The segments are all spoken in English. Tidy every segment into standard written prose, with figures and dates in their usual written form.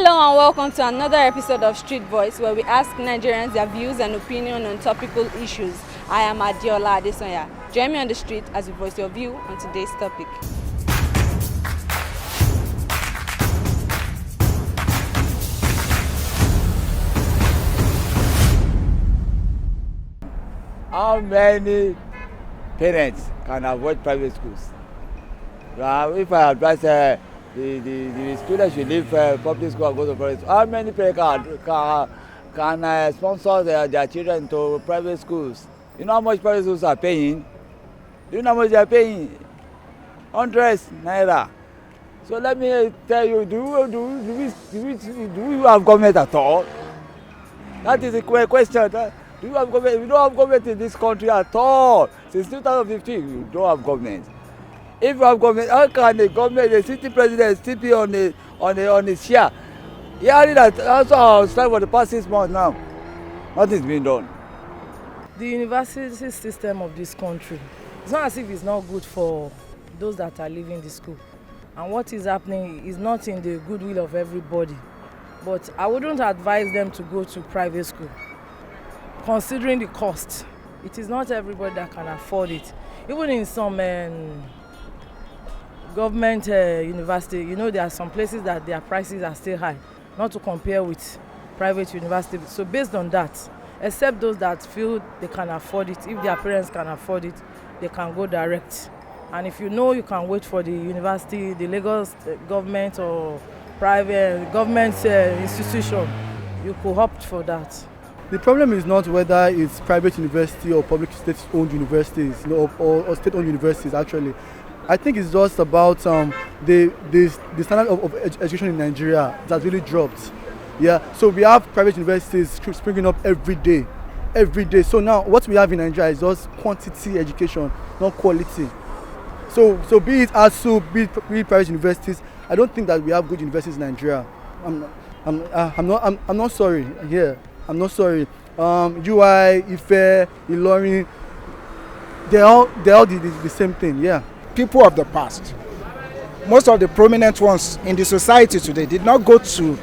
Hello and welcome to another episode of Street Voice, where we ask Nigerians their views and opinion on topical issues. I am Adiola Adesonya. Join me on the street as we voice your view on today's topic. How many parents can avoid private schools? If I advise the students should leave public school and go to private school, how many parents can sponsor their children to private schools? You know how much private schools are paying? Do you know how much they are paying? Hundreds naira. So let me tell you, do we have government at all? That is the question. Do you have government? We don't have government in this country at all. Since 2015, we don't have government. If you have government, how can the government, the city president, still be on the chair? Hearing that also our strike for the past 6 months now, nothing's been done. The university system of this country, it's not as if it's not good for those that are leaving the school. And what is happening is not in the goodwill of everybody. But I wouldn't advise them to go to private school. Considering the cost, it is not everybody that can afford it. Even in some government university, you know, there are some places that their prices are still high, not to compare with private universities. So based on that, except those that feel they can afford it, if their parents can afford it, they can go direct. And if you know you can wait for the university, the Lagos government or private government institution, you could opt for that. The problem is not whether it's private university or public state-owned universities, you know, or state-owned universities. Actually, I think it's just about the standard of education in Nigeria that really dropped. Yeah, so we have private universities springing up every day. So now what we have in Nigeria is just quantity education, not quality. So be it ASUU, be it private universities, I don't think that we have good universities in Nigeria. I'm not sorry. Yeah. I'm not sorry. UI, Ife, Ilorin, they're all the same thing, yeah. People of the past, most of the prominent ones in the society today did not go to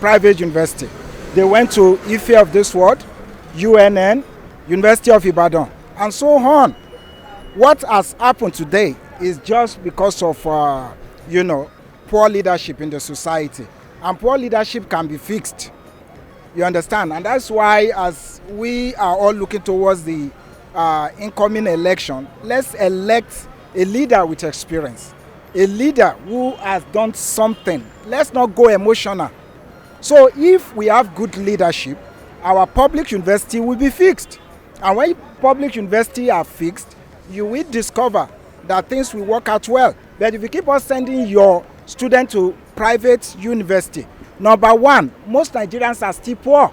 private university. They went to Ife of this world, UNN, University of Ibadan, and so on. What has happened today is just because of, poor leadership in the society. And poor leadership can be fixed. You understand? And that's why, as we are all looking towards the incoming election, let's elect a leader with experience, a leader who has done something. Let's not go emotional. So if we have good leadership, our public university will be fixed. And when public university are fixed, you will discover that things will work out well. But if you keep on sending your student to private university, number one, most Nigerians are still poor.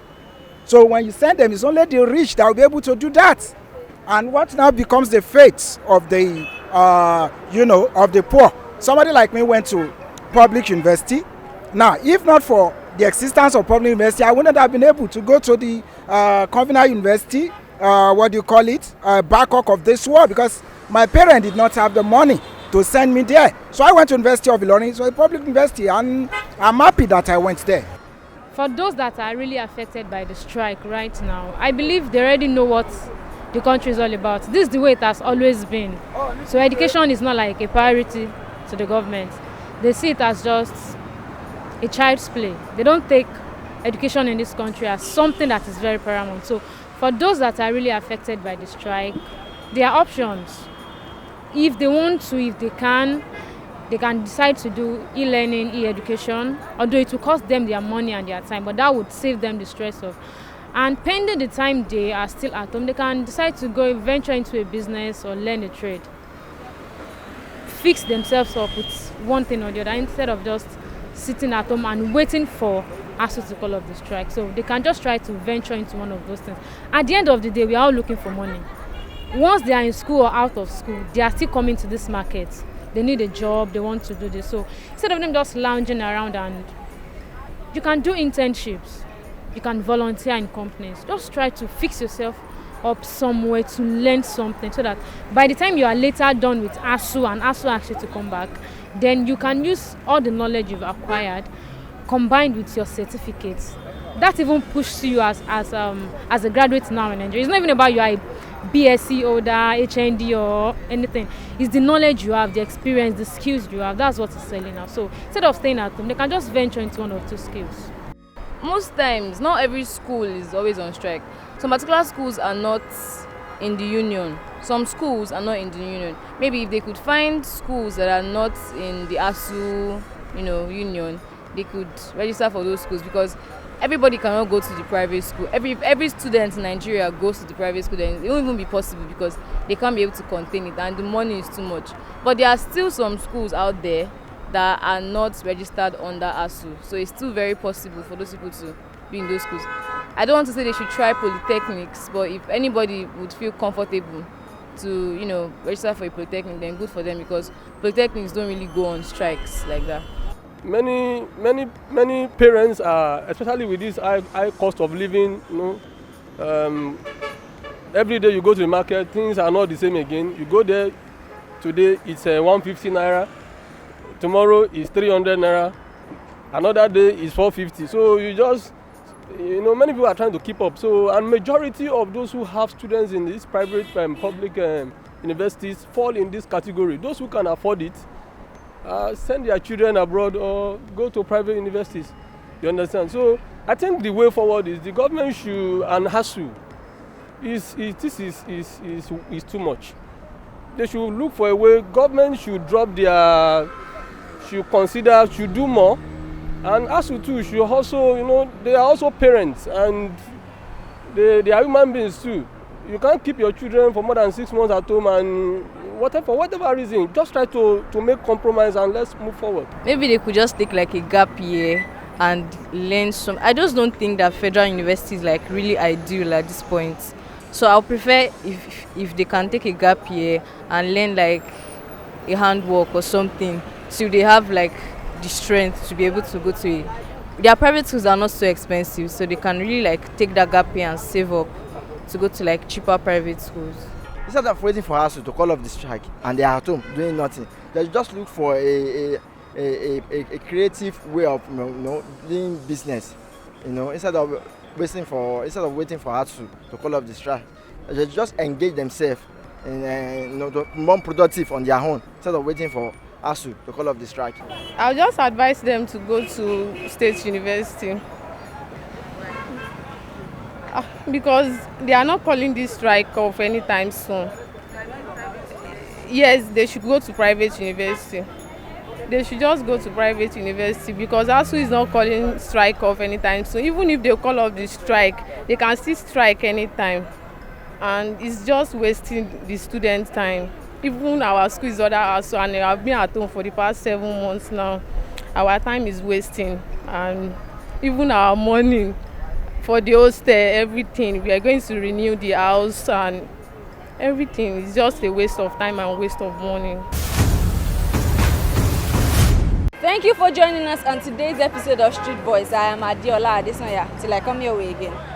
So when you send them, it's only the rich that will be able to do that. And what now becomes the fate of the, of the poor? Somebody like me went to public university. Now, if not for the existence of public university, I wouldn't have been able to go to the Convener University, Bangkok of this world, because my parents did not have the money to send me there. So I went to University of Ilorin, so a public university, and I'm happy that I went there. For those that are really affected by the strike right now, I believe they already know what the country is all about. This is the way it has always been. So education is not like a priority to the government. They see it as just a child's play. They don't take education in this country as something that is very paramount. So for those that are really affected by the strike, there are options. If they want to, if they can decide to do e-learning, e-education, although it will cost them their money and their time, but that would save them the stress of. And pending the time they are still at home, they can decide to go venture into a business or learn a trade. Fix themselves up with one thing or the other instead of just sitting at home and waiting for ASUU to call off the strike. So they can just try to venture into one of those things. At the end of the day, we are all looking for money. Once they are in school or out of school, they are still coming to this market. They need a job, they want to do this. So instead of them just lounging around, and you can do internships, you can volunteer in companies. Just try to fix yourself up somewhere to learn something so that by the time you are later done with ASUU and ASUU asks you to come back, then you can use all the knowledge you've acquired combined with your certificates, that even pushes you as a graduate now in Nigeria. It's not even about you are a BSc holder, HND or anything. It's the knowledge you have, the experience, the skills you have. That's what is selling now. So instead of staying at home, they can just venture into one or two skills. Most times, not every school is always on strike. Some particular schools are not in the union. Some schools are not in the union. Maybe if they could find schools that are not in the ASUU, union, they could register for those schools, because everybody cannot go to the private school. Every student in Nigeria goes to the private school, then it won't even be possible because they can't be able to contain it and the money is too much. But there are still some schools out there that are not registered under ASUU, so it's still very possible for those people to be in those schools. I don't want to say they should try polytechnics, but if anybody would feel comfortable to register for a polytechnic, then good for them, because polytechnics don't really go on strikes like that. Many parents are, especially with this high cost of living, every day you go to the market, things are not the same again. You go there, today it's 150 naira, tomorrow it's 300 naira, another day is 450. So you just, many people are trying to keep up. So, and majority of those who have students in these private and public universities fall in this category. Those who can afford it, send their children abroad or go to private universities. You understand? So I think the way forward is the government should, and ASUU, this is too much. They should look for a way. Government should should do more, and ASUU too should also, they are also parents and they are human beings too. You can't keep your children for more than 6 months at home, and for whatever reason, just try to make compromise and let's move forward. Maybe they could just take like a gap year and learn some. I just don't think that federal university is like really ideal at this point. So I'll prefer if they can take a gap year and learn like a handwork or something, so they have like the strength to be able to go to their private schools are not so expensive, so they can really like take that gap year and save up to go to like cheaper private schools. Instead of waiting for ASUU to call off the strike and they are at home doing nothing, they just look for a creative way of doing business. Instead of waiting for ASUU to call off the strike, they just engage themselves and to be more productive on their own instead of waiting for ASUU to call off the strike. I'll just advise them to go to state university. Because they are not calling this strike off anytime soon. Yes, they should go to private university. They should just go to private university, because ASUU is not calling strike off anytime soon. Even if they call off the strike, they can still strike anytime. And it's just wasting the students' time. Even our school is under ASUU, and I've been at home for the past 7 months now. Our time is wasting, and even our money for the hostel, everything. We are going to renew the house, and everything is just a waste of time and waste of money. Thank you for joining us on today's episode of Street Voice. I am Adiola Adesanya. Till I come your way again.